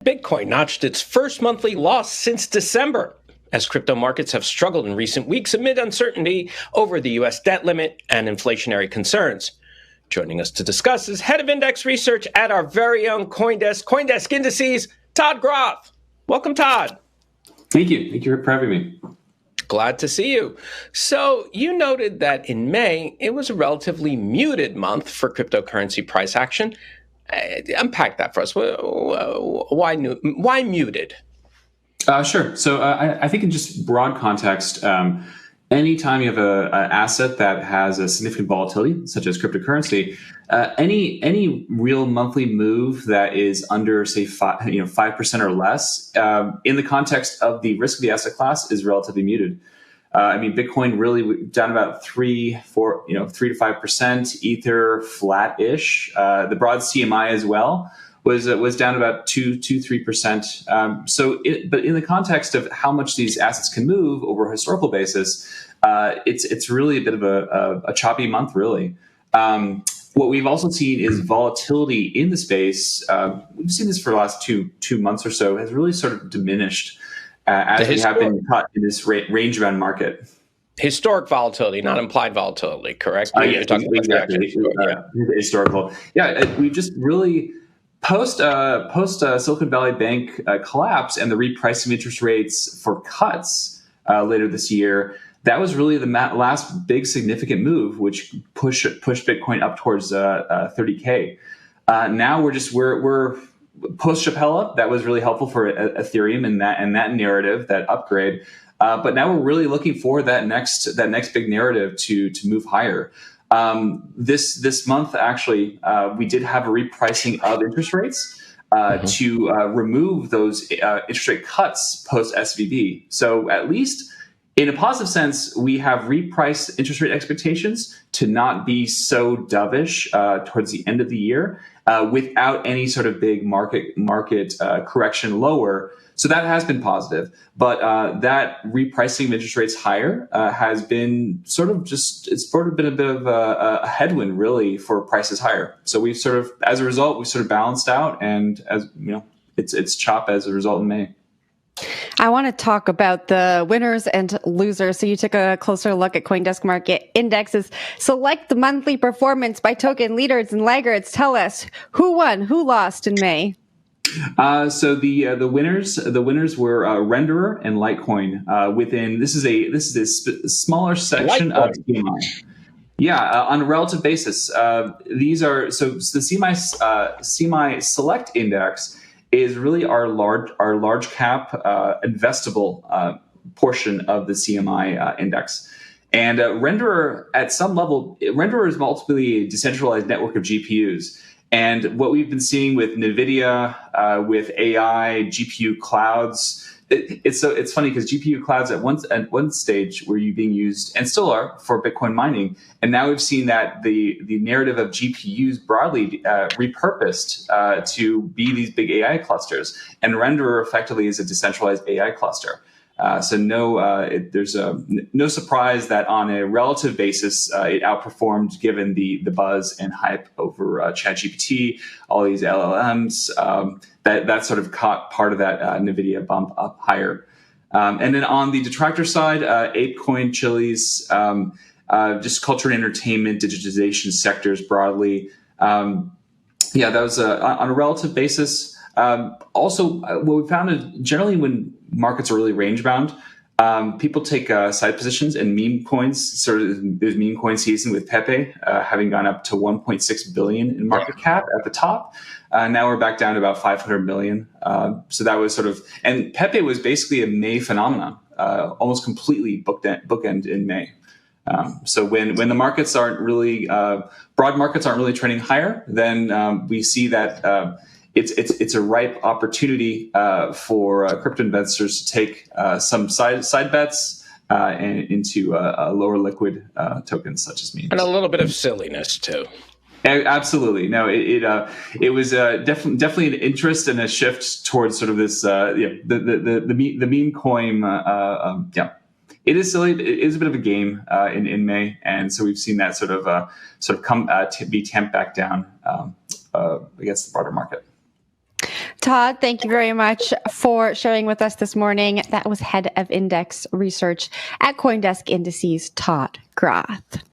Bitcoin notched its first monthly loss since December, as crypto markets have struggled in recent weeks amid uncertainty over the U.S. debt limit and inflationary concerns. Joining us to discuss is head of index research at our very own CoinDesk Indices, Todd Groth. Welcome, Todd. Thank you. Thank you for having me. Glad to see you. So you noted that in May, it was a relatively muted month for cryptocurrency price action. Unpack that for us. Why muted? Sure. So I think in just broad context, anytime you have an asset that has a significant volatility, such as cryptocurrency, any real monthly move that is under, say, 5% or less, in the context of the risk of the asset class, is relatively muted. Bitcoin really down about 3 to 5%. Ether flat-ish. The broad CMI as well was down about 3%. But in the context of how much these assets can move over a historical basis, it's really a bit of a choppy month, really. What we've also seen is volatility in the space. We've seen this for the last two months or so, has really sort of diminished as we have been caught in this range-bound market. Historic volatility, not implied volatility, correct? You're talking exactly. Historical. Yeah, we've just really post Silicon Valley Bank collapse and the repricing of interest rates for cuts later this year. That was really the last big significant move, which pushed Bitcoin up towards 30K. Now we're post Chappella. That was really helpful for Ethereum and that narrative, that upgrade. But now we're really looking for that next big narrative to move higher. This month, actually, we did have a repricing of interest rates to remove those interest rate cuts post SVB. So at least in a positive sense, we have repriced interest rate expectations to not be so dovish towards the end of the year without any sort of big market correction lower. So that has been positive, but that repricing of interest rates higher has been it's been a bit of a headwind, really, for prices higher. So as a result, we've sort of balanced out, and it's chop as a result in May. I want to talk about the winners and losers. So you took a closer look at CoinDesk Market Indexes. Select the monthly performance by token leaders and laggards. Tell us who won, who lost in May. So the winners were Renderer and Litecoin. This is a smaller section of CMI. Yeah, on a relative basis, these are so the CMI Select Index is really our large cap investable portion of the CMI index. And Renderer, at some level, Renderer is multiply a decentralized network of GPUs. And what we've been seeing with NVIDIA, with AI, GPU clouds, it's funny because GPU clouds at one stage were being used, and still are, for Bitcoin mining. And now we've seen that the narrative of GPUs broadly repurposed to be these big AI clusters. And Renderer effectively is a decentralized AI cluster. So there's no surprise that on a relative basis, it outperformed given the buzz and hype over ChatGPT, all these LLMs. That sort of caught part of that NVIDIA bump up higher. And then on the detractor side, ApeCoin, Chiliz, just culture and entertainment, digitization sectors broadly. That was on a relative basis. Also, what we found is generally when markets are really range bound, people take side positions and meme coins. There's meme coin season with Pepe having gone up to 1.6 billion in market cap at the top. Now we're back down to about 500 million. So that was and Pepe was basically a May phenomenon, almost completely bookend in May. So when the markets aren't really broad markets aren't really trending higher, then we see that. It's a ripe opportunity for crypto investors to take some side bets into lower liquid tokens such as memes. And a little bit of silliness too. Absolutely. No, it was definitely an interest and a shift towards sort of this the meme coin. It is silly. It is a bit of a game in May, and so we've seen that sort of come to be tamped back down against the broader market. Todd, thank you very much for sharing with us this morning. That was Head of Index Research at CoinDesk Indices, Todd Groth.